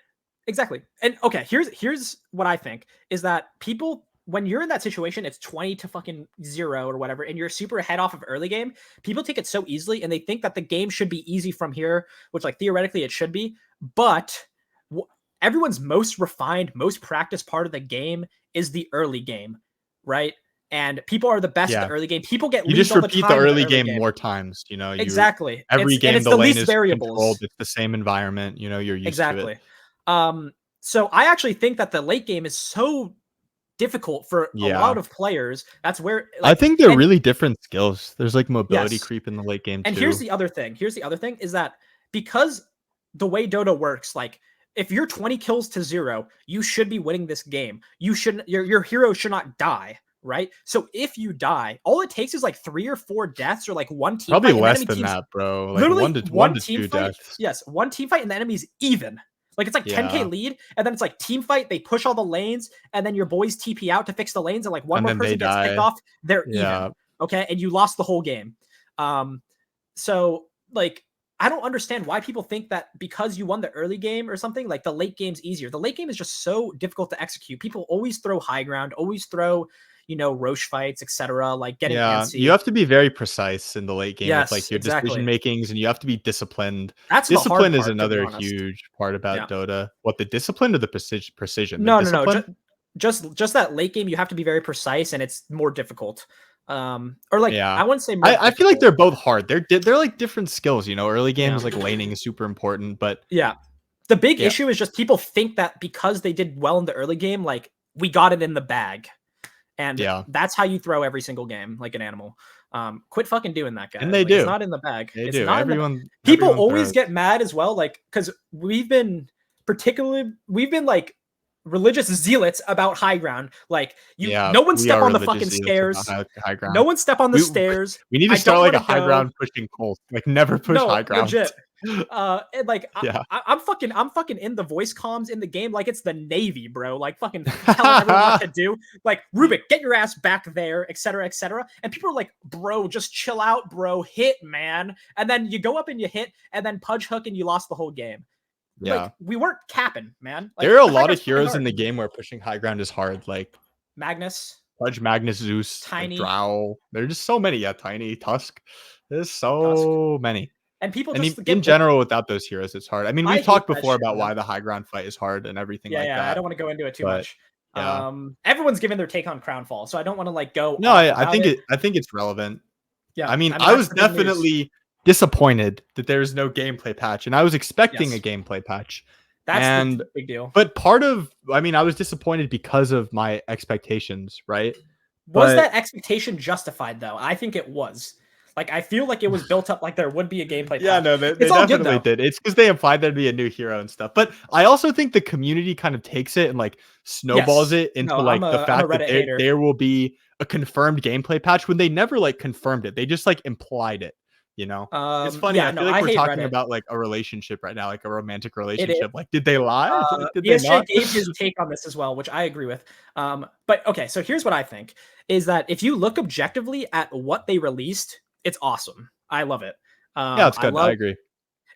exactly. And okay, here's what I think is that people, when you're in that situation, it's 20 to fucking 0 or whatever, and you're super ahead off of early game. People take it so easily, and they think that the game should be easy from here, which like theoretically it should be. But everyone's most refined, most practiced part of the game is the early game, right? And people are the best at the early game. People get you just repeat the early game more times, you know. Exactly. Every game the lane is controlled. It's the same environment, you know. You're used to it. So I actually think that the late game is so difficult for a lot of players. That's where I think they're really different skills. There's like mobility creep in the late game too. And here's the other thing is that because the way Dota works, like if you're 20 kills to 0, you should be winning this game. You shouldn't. Your hero should not die. Right, so if you die, all it takes is like 3 or 4 deaths, or like 1 team. Probably less than that, bro. Like literally one to 2 deaths. Yes, 1 team fight, and the enemy's even. Like it's like 10k lead, and then it's like team fight. They push all the lanes, and then your boys TP out to fix the lanes, and like one more person gets picked off. They're even. Okay, and you lost the whole game. So like I don't understand why people think that because you won the early game or something, like the late game's easier. The late game is just so difficult to execute. People always throw high ground, always throw, Roche fights, etc. Like getting antsy. You have to be very precise in the late game with like Yes, your exactly. decision makings, and you have to be disciplined. That's the hard Discipline part, is to be another honest. huge part about Dota. What, the discipline or the precision? No, The discipline? just that late game, you have to be very precise, and it's more difficult. Or like I wouldn't say more I feel like difficult. they're both hard. They're like different skills, early games like laning is super important, but the big issue is just people think that because they did well in the early game, like we got it in the bag, and that's how you throw every single game like an animal. Quit fucking doing that, guys. And they like, do. It's not in the bag. They it's do. not people everyone always throws. get mad as well, like because we've been like religious zealots about high ground. Like no one step on the fucking stairs. High ground. No one step on the stairs. We need to start like a high ground pushing Colt. Like never push high ground. Legit. And like I'm fucking in the voice comms in the game like it's the Navy, bro. Like fucking telling everyone what to do. Like Rubik, get your ass back there, etc., etc. And people are like, bro, just chill out, bro. Hit, man. And then you go up and you hit, and then pudge hook, and you lost the whole game. Yeah, like, we weren't capping, man. Like, there are a lot of heroes in the game where pushing high ground is hard, like Magnus, Pudge, Magnus, Zeus, Tiny, like Drow. There's just so many. Yeah, Tiny, Tusk. There's so many. And people just in general, without those heroes, it's hard. I mean, we've talked before about why the high ground fight is hard and everything like that. Yeah, I don't want to go into it too much. Everyone's given their take on Crownfall, so I don't want to like go. No, I think it's relevant. Yeah, I mean I was definitely disappointed that there's no gameplay patch, and I was expecting a gameplay patch. That's the big deal. But I was disappointed because of my expectations, right? Was that expectation justified though? I think it was. Like, I feel like it was built up like there would be a gameplay patch. Yeah, no, they definitely did. It's because they implied there'd be a new hero and stuff. But I also think the community kind of takes it and like snowballs it into the fact that there will be a confirmed gameplay patch when they never like confirmed it. They just like implied it. It's funny. I feel like we're talking about like a relationship right now, like a romantic relationship. Like, did they lie? Did they not? Gave his take on this as well, which I agree with. But okay, so here's what I think is that if you look objectively at what they released, it's awesome. I love it. Yeah, it's good. I agree.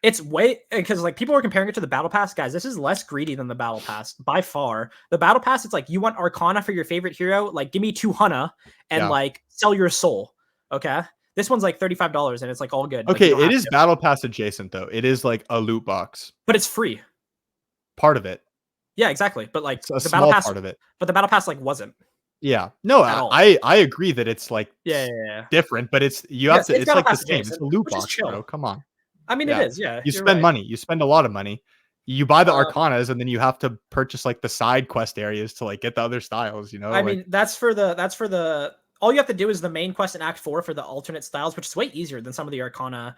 It's way because like people are comparing it to the battle pass. Guys, this is less greedy than the battle pass by far. The battle pass, it's like you want Arcana for your favorite hero, like give me 200 and like sell your soul. Okay. This one's like $35 and it's like all good. Okay, it is battle pass adjacent though. It is like a loot box, but it's free. Part of it. Yeah, exactly. But like the battle pass part of it. But the battle pass like wasn't. Yeah. No, I agree that it's like different, but it's like the same. It's a loot box, bro. Come on. I mean, it is. Yeah. You spend money. You spend a lot of money. You buy the Arcanas, and then you have to purchase like the side quest areas to like get the other styles. I mean, that's for the. All you have to do is the main quest in Act 4 for the alternate styles, which is way easier than some of the Arcana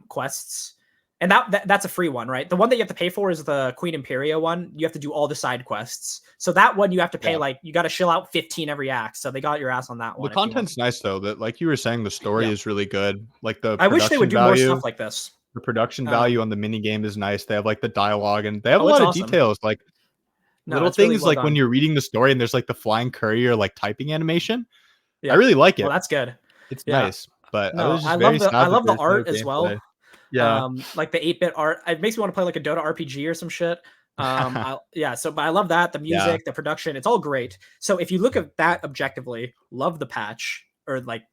quests. And that's a free one, right? The one that you have to pay for is the Queen Imperia one. You have to do all the side quests. So that one you have to pay like you got to shill out 15 every act. So they got your ass on that one. The content's nice though. That like you were saying, the story is really good. Like I wish they would do more stuff like this. The production value on the mini game is nice. They have like the dialogue and they have a lot of details, like little things really like when you're reading the story and there's like the flying courier like typing animation. I really like it. Well, that's good. It's nice, but I love the art as well. Yeah, like the 8-bit art. It makes me want to play like a Dota RPG or some shit. But I love that. The music, the production, it's all great. So if you look at that objectively, love the patch or like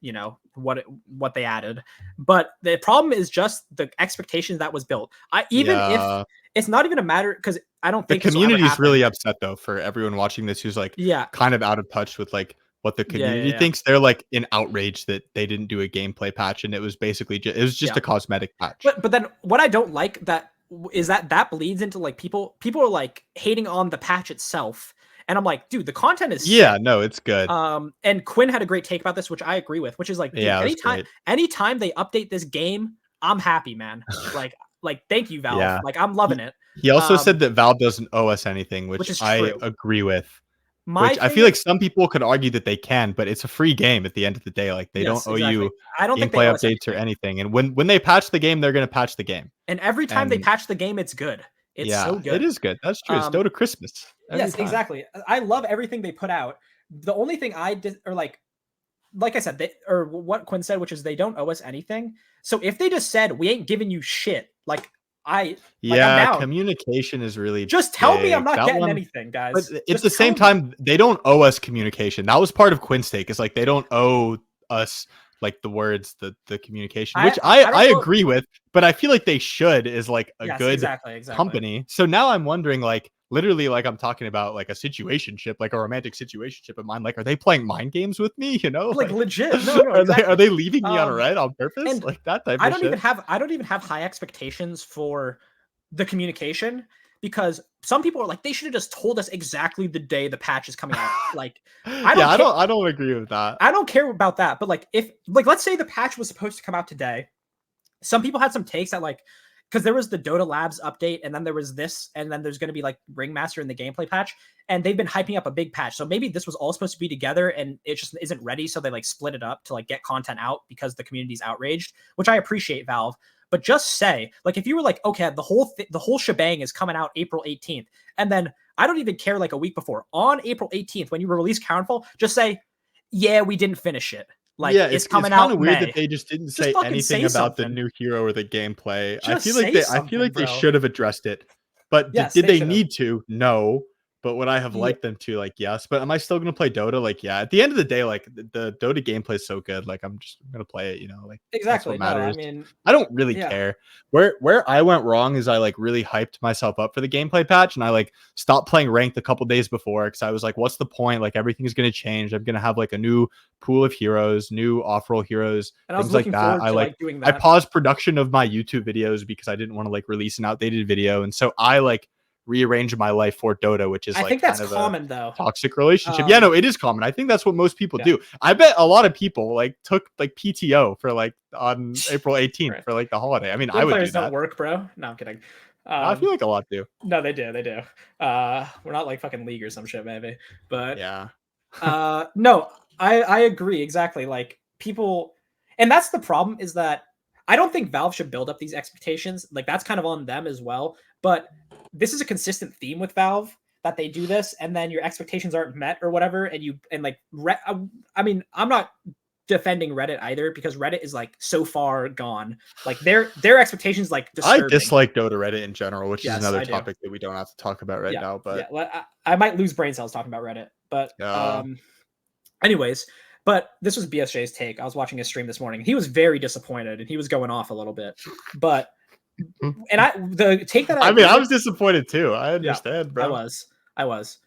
what they added. But the problem is just the expectations that was built. If it's not even a matter because I don't think the community is really upset though for everyone watching this who's like kind of out of touch with like what the community thinks. They're like in outrage that they didn't do a gameplay patch and it was basically just a cosmetic patch. But then what I don't like is that bleeds into like people are like hating on the patch itself. And I'm like, dude, the content is sick. No, it's good. And Quinn had a great take about this, which I agree with, which is like, dude, anytime they update this game, I'm happy, man. like thank you, Valve. Yeah. Like I'm loving it. He also said that Valve doesn't owe us anything, which I agree with. I feel like some people could argue that they can, but it's a free game at the end of the day. Like they don't owe you gameplay updates or anything. And when they patch the game, they're going to patch the game. And every time they patch the game, it's good. It's so good. It is good. That's true. It's Dota Christmas. Yes, exactly. I love everything they put out. The only thing like I said, or what Quinn said, which is they don't owe us anything. So if they just said we ain't giving you shit, like I'm down. Communication is really just tell me I'm not getting anything, guys. But at the same time, they don't owe us communication. That was part of Quinn's take. Is like they don't owe us like the words, the communication, which I agree with, but I feel like they should is like a good exactly. company. So now I'm wondering, like, literally, like I'm talking about like a situationship, like a romantic situationship of mine. Like, are they playing mind games with me? You know, like legit. No, are they leaving me on a red on purpose? Like that type of shit. I don't even have high expectations for the communication, because some people are like, they should have just told us exactly the day the patch is coming out. Like, I don't agree with that. I don't care about that. But like, if like, let's say the patch was supposed to come out today, some people had some takes that like, because there was the Dota Labs update, and then there was this, and then there's going to be like Ringmaster in the gameplay patch, and they've been hyping up a big patch. So maybe this was all supposed to be together, and it just isn't ready. So they like split it up to like get content out because the community's outraged, which I appreciate, Valve. But just say, like, if you were like, okay, the whole shebang is coming out April 18th, and then I don't even care, like a week before, on April 18th when you release Crownfall, just say, yeah, we didn't finish it. Like, it's coming out. It's kind of weird that they just didn't say anything about the new hero or the gameplay. I feel like they should have addressed it. But did they need to? No. But would I have liked them to? Like, yes. But am I still going to play Dota? Like, yeah. At the end of the day, like the Dota gameplay is so good. Like, I'm just going to play it. You know, like exactly. That's what matters. No, I mean, I don't really care. Where I went wrong is I like really hyped myself up for the gameplay patch, and I like stopped playing ranked a couple days before because I was like, what's the point? Like, everything's going to change. I'm going to have like a new pool of heroes, new off-roll heroes, and things like that. I like doing that. I paused production of my YouTube videos because I didn't want to like release an outdated video, and so I like rearrange my life for Dota, which is I think that's common though. Toxic relationship. Yeah, no, it is common. I think that's what most people do. I bet a lot of people like took like PTO for like on April 18th for like the holiday. I mean, I would do that. Don't work, bro. No, I'm kidding. I feel like a lot do. No, they do. We're not like fucking League or some shit, maybe. But yeah. No, I agree exactly. Like people, and that's the problem, is that I don't think Valve should build up these expectations. Like, that's kind of on them as well. But this is a consistent theme with Valve, that they do this, and then your expectations aren't met or whatever. I mean, I'm not defending Reddit either, because Reddit is like so far gone. Like their expectations, like disturbing. I dislike Dota Reddit in general, which is another topic that we don't have to talk about now. But I might lose brain cells talking about Reddit. But anyways. But this was BSJ's take. I was watching his stream this morning. He was very disappointed, and he was going off a little bit. But the take that I was disappointed too. I understand, bro. I was.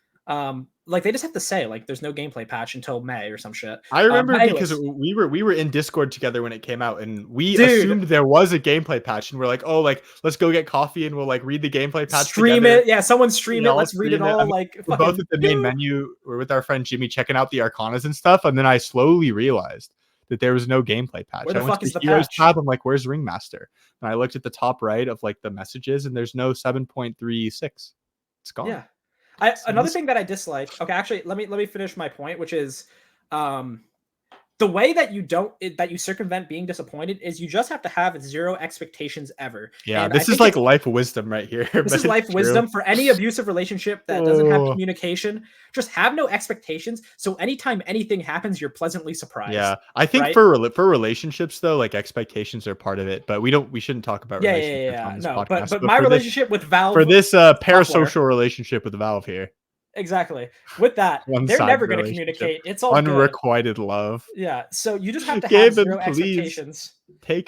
Like, they just have to say like there's no gameplay patch until May or some shit. I remember because we were in Discord together when it came out, and we assumed there was a gameplay patch, and we're like, oh, like let's go get coffee and we'll like read the gameplay patch. Stream together. It, yeah. Someone stream it. Let's read it all. I mean, like we're both at the main menu. We're with our friend Jimmy checking out the Arcanas and stuff, and then I slowly realized that there was no gameplay patch. Where the fuck is the Heroes patch? tab. I'm like, where's Ringmaster? And I looked at the top right of like the messages, and there's no 7.36. It's gone. Yeah. Another thing that I dislike. Okay, actually, let me finish my point, which is, the way that you circumvent being disappointed is you just have to have zero expectations ever. Yeah, and this is like life wisdom right here. This is life wisdom for any abusive relationship that doesn't have communication. Just have no expectations. So anytime anything happens, you're pleasantly surprised. Yeah, I think for relationships though, like expectations are part of it. But we shouldn't talk about relationships on this podcast. But my relationship with Valve, for this parasocial relationship with Valve here. Exactly. With that, they're never going to communicate. It's all unrequited love. Yeah. So you just have to have zero expectations. You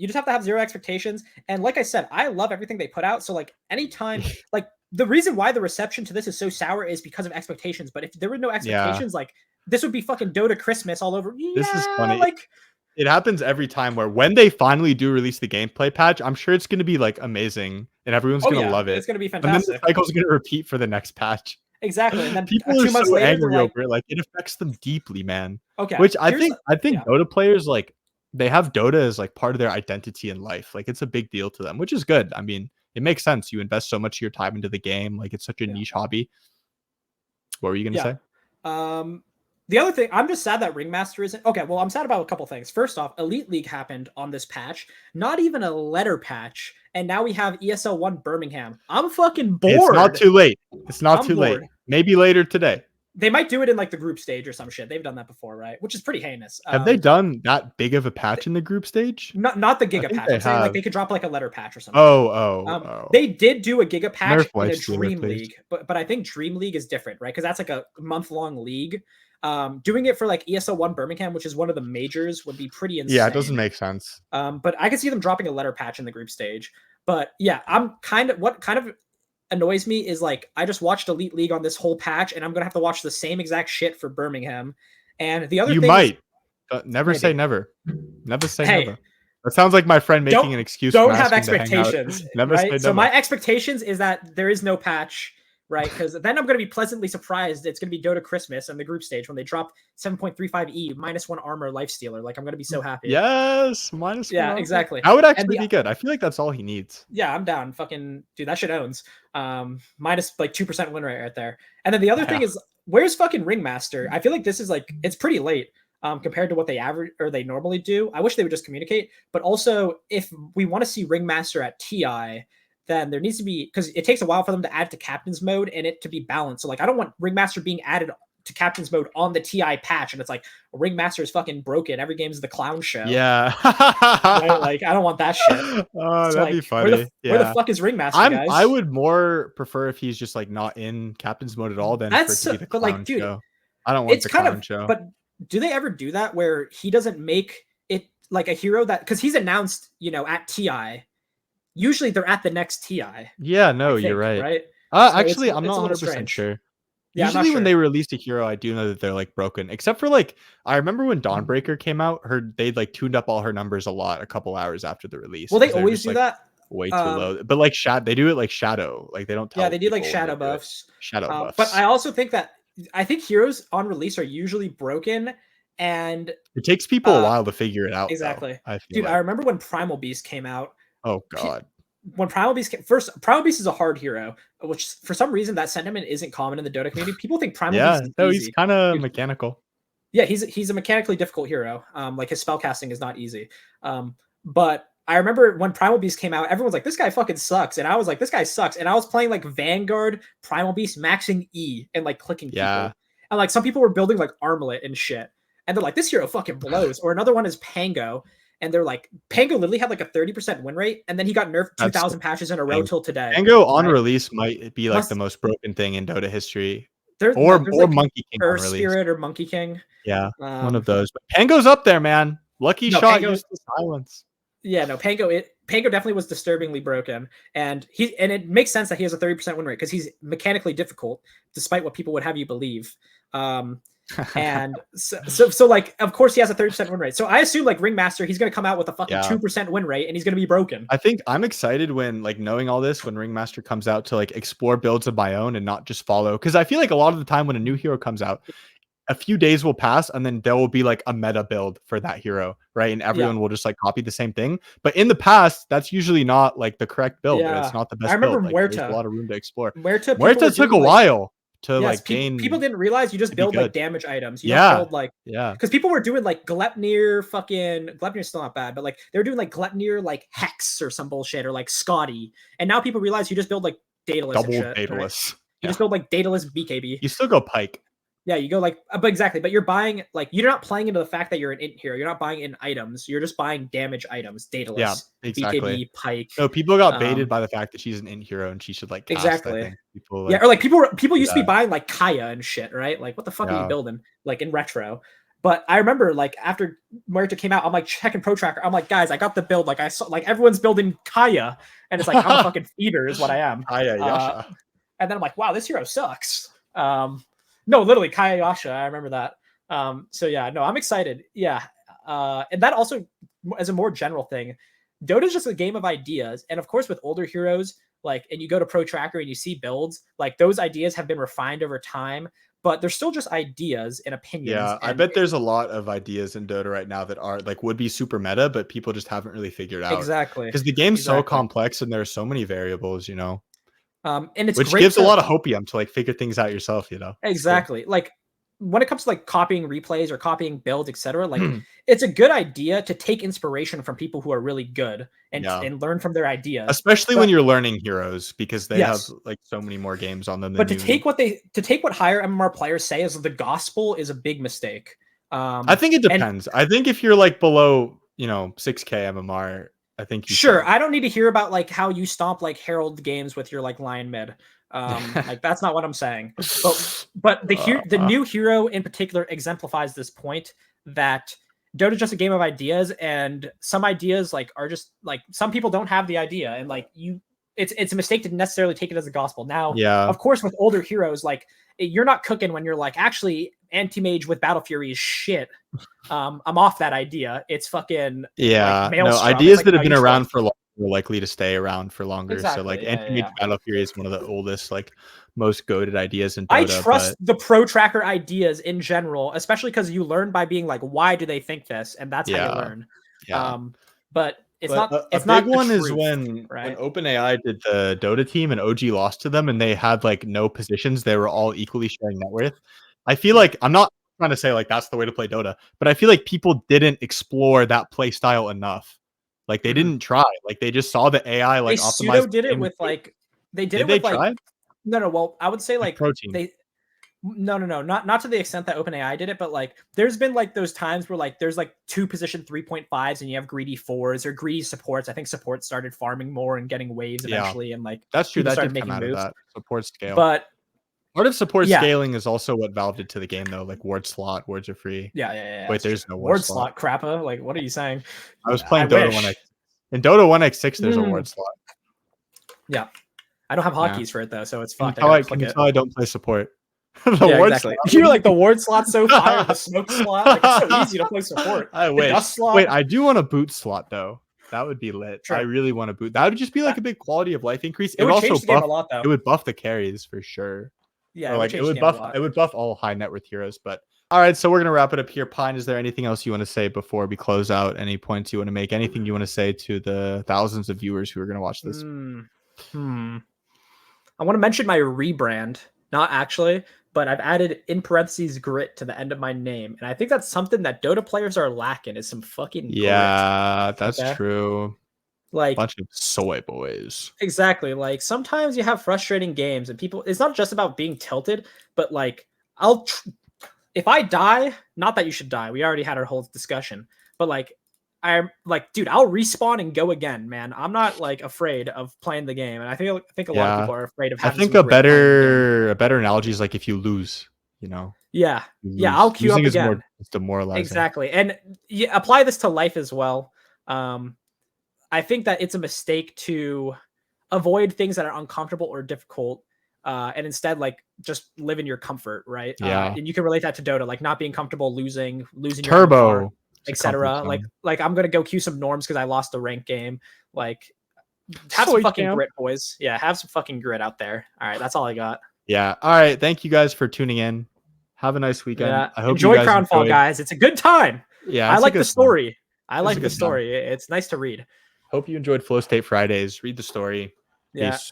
just have to have zero expectations. And like I said, I love everything they put out. So like anytime, like the reason why the reception to this is so sour is because of expectations. But if there were no expectations, like this would be fucking Dota Christmas all over. This is funny. Like, it happens every time where when they finally do release the gameplay patch, I'm sure it's going to be like amazing and everyone's going to love it. It's going to be fantastic. And then the cycle's going to repeat for the next patch. Exactly. And then people are so angry over it. Like, it affects them deeply, man. Okay. Which I think Dota players, like, they have Dota as like part of their identity in life. Like, it's a big deal to them, which is good. I mean, it makes sense. You invest so much of your time into the game. Like, it's such a niche hobby. What were you going to say? The other thing, I'm just sad that Ringmaster isn't... Okay, well, I'm sad about a couple things. First off, Elite League happened on this patch. Not even a letter patch. And now we have ESL 1 Birmingham. I'm fucking bored. It's not too late. It's not too late. Maybe later today. They might do it in like the group stage or some shit. They've done that before, right? Which is pretty heinous. Have they done that big of a patch in the group stage? Not the Giga patch. I'm saying like they could drop like a letter patch or something. Oh. They did do a Giga patch in a Stealer, Dream League, but I think Dream League is different, right? Because that's like a month-long league. Doing it for like ESL1 Birmingham, which is one of the majors, would be pretty insane. Yeah, it doesn't make sense. But I could see them dropping a letter patch in the group stage. But yeah, what kind of annoys me is like I just watched Elite League on this whole patch, and I'm gonna have to watch the same exact shit for Birmingham. And the other you thing might, but never say never. Never say never. That sounds like my friend making an excuse. Don't have expectations. Never right? say never. So my expectations is that there is no patch, right? Because then I'm going to be pleasantly surprised. It's going to be Dota Christmas and the group stage when they drop 7.35E -1 armor lifestealer. Like I'm going to be so happy. Yes, -1. Yeah, exactly. That would actually be good. I feel like that's all he needs. Yeah, I'm down. Fucking dude, that shit owns. Minus like 2% win rate right there. And then the other thing is, where's fucking Ringmaster? I feel like this is like it's pretty late. Compared to what they average or they normally do. I wish they would just communicate. But also, if we want to see Ringmaster at TI, then there needs to be, because it takes a while for them to add to Captain's mode and it to be balanced. So like, I don't want Ringmaster being added to Captain's mode on the TI patch, and it's like Ringmaster is fucking broken. Every game's the clown show. Yeah, right? Like I don't want that shit. Oh, so that'd be funny. Where the fuck is Ringmaster, guys? I would more prefer if he's just like not in Captain's mode at all than for it to be the clown show. I don't want the clown show. But do they ever do that where he doesn't make it like a hero that, because he's announced, at TI, usually they're at the next TI. Yeah, no, you're right. Right. So actually, I'm not 100% sure. Yeah, usually when they released a hero, I do know that they're like broken, except for like, I remember when Dawnbreaker came out, they'd like tuned up all her numbers a lot a couple hours after the release. Well, they always do that. Way too low, but like they do it like shadow, like they don't tell. Yeah, they do like shadow buffs. Shadow buffs. But I also think that heroes on release are usually broken, and it takes people a while to figure it out. Exactly, dude. I remember when Primal Beast came out. Oh god, when Primal Beast Primal Beast is a hard hero, which for some reason that sentiment isn't common in the Dota community. People think Primal Beast is easy. He's kind of mechanical. Yeah, he's a mechanically difficult hero. Like his spellcasting is not easy. But I remember when Primal Beast came out, everyone's like, this guy fucking sucks. And I was like, this guy sucks. And I was playing like Vanguard, Primal Beast, maxing E and like clicking people. And like some people were building like Armlet and shit. And they're like, this hero fucking blows. Or another one is Pango. And they're like, Pango literally had like a 30% win rate. And then he got nerfed 2,000 patches in a row till today. Pango on release might be like the most broken thing in Dota history. Or like Monkey King or Spirit or Monkey King. Yeah, one of those. But Pango's up there, man. Lucky shot used to silence. Yeah, no, Pango definitely was disturbingly broken, and it makes sense that he has a 30% win rate because he's mechanically difficult, despite what people would have you believe. And so like, of course he has a 30% win rate. So I assume like Ringmaster, he's gonna come out with a fucking 2% win rate, and he's gonna be broken. I think I'm excited when like knowing all this, when Ringmaster comes out to like explore builds of my own and not just follow, because I feel like a lot of the time when a new hero comes out, a few days will pass and then there will be like a meta build for that hero, right? And everyone will just like copy the same thing. But in the past, that's usually not like the correct build. Yeah. It's not the best build. I remember Muerta. There's a lot of room to explore. Muerta took a while to like gain. People didn't realize you just build like damage items. You don't build like because people were doing like Glepnir's still not bad, but like they were doing like Glepnir like Hex or some bullshit or like Scotty. And now people realize you just build like Daedalus. Double and shit, Daedalus. Right? You just build like Daedalus BKB. You still go Pike. Yeah, you go like, but exactly. But you're buying like you're not playing into the fact that you're an int hero. You're not buying in items. You're just buying damage items. Daedalus, yeah, exactly. BKB, Pike. No, people got baited by the fact that she's an int hero and she should like cast, exactly. I think. People, like, or like people used to be buying like Kaya and shit, right? Like what the fuck are you building? Like in retro. But I remember like after Muerta came out, I'm like checking Pro Tracker. I'm like, guys, I got the build. Like I saw like everyone's building Kaya, and it's like I'm a fucking feeder is what I am. Kaya Yasha. And then I'm like, wow, this hero sucks. No, literally Kaya Yasha. I remember that. So yeah, no, I'm excited. Yeah. And that also, as a more general thing, Dota is just a game of ideas. And of course, with older heroes, like, and you go to Pro Tracker and you see builds, like those ideas have been refined over time, but they're still just ideas and opinions. Yeah, I bet there's a lot of ideas in Dota right now that are like would be super meta, but people just haven't really figured out. Exactly. Because the game's so complex and there are so many variables, you know. And it's which great gives a lot of hopium to like figure things out yourself, you know. Exactly. Like when it comes to like copying replays or copying builds, etc., like it's a good idea to take inspiration from people who are really good and learn from their ideas. Especially when you're learning heroes, because they have like so many more games on them. But to take what higher MMR players say as the gospel is a big mistake. I think it depends. I think if you're like below, 6K MMR, I think sure. I don't need to hear about like how you stomp like Herald games with your like Lion mid. Like that's not what I'm saying. But the new hero in particular exemplifies this point that Dota is just a game of ideas, and some ideas like are just like some people don't have the idea, and like it's a mistake to necessarily take it as a gospel. Now, of course, with older heroes, like you're not cooking when you're like, actually, anti-mage with Battle Fury is shit. I'm off that idea. It's fucking ideas that have been around for long are likely to stay around for longer. Exactly, so like anti-mage Battle Fury is one of the oldest, like most goated ideas in Dota. I trust the pro tracker ideas in general, especially because you learn by being like, why do they think this, and that's how you learn. But it's not. It's not. Big one is when OpenAI did the Dota team and OG lost to them, and they had like no positions. They were all equally sharing net worth. I feel like I'm not trying to say like that's the way to play Dota, but I feel like people didn't explore that play style enough. Like they didn't try. Like they just saw the AI like optimize. They did it with like they did it with like no. Well, I would say like protein. Not to the extent that OpenAI did it, but like there's been like those times where like there's like 2 position 3.5s and you have greedy 4s or greedy supports. I think supports started farming more and getting waves eventually, and like that's true. That did come out of that support scale. But part of support scaling is also what Valve did to the game, though. Like ward slot, wards are free. Yeah. Wait, there's no ward slot. Crappa. Like, what are you saying? I was playing Dota 1x. In Dota 1x6, there's a ward slot. Yeah, I don't have hotkeys for it though, so it's fucked. I don't play support. Exactly. You're like the ward slot's so fire, the smoke slot. Like it's so easy to play support. I wish. Wait, I do want a boot slot though. That would be lit. Sure. I really want to boot. That would just be like a big quality of life increase. It would also change the game a lot, though. It would buff the carries for sure. Yeah, like it would buff all high net worth heroes. But all right, so we're gonna wrap it up here. Pine, is there anything else you want to say before we close out? Any points you want to make? Anything you want to say to the thousands of viewers who are gonna watch this? I want to mention my rebrand. Not actually, but I've added in parentheses grit to the end of my name, and I think that's something that Dota players are lacking. Is some fucking grit. That's true. Like bunch of soy boys. Exactly. Like sometimes you have frustrating games, and people. It's not just about being tilted, but like if I die, not that you should die. We already had our whole discussion, but like I'm like, dude, I'll respawn and go again, man. I'm not like afraid of playing the game, and I think a lot of people are afraid of. I think a better analogy is like if you lose, Yeah, I'll queue up again. It's demoralizing. Exactly, and you apply this to life as well. I think that it's a mistake to avoid things that are uncomfortable or difficult, and instead like just live in your comfort, right? And you can relate that to Dota, like not being comfortable losing turbo, etc. Like I'm gonna go queue some norms because I lost a rank game. Like have some fucking grit, boys. Yeah, have some fucking grit out there. All right, that's all I got. Yeah. All right. Thank you guys for tuning in. Have a nice weekend. I hope enjoy Crownfall, guys. It's a good time. Yeah, I like the story. It's nice to read. Hope you enjoyed Flowstate Fridays. Read the story. Yeah. Peace.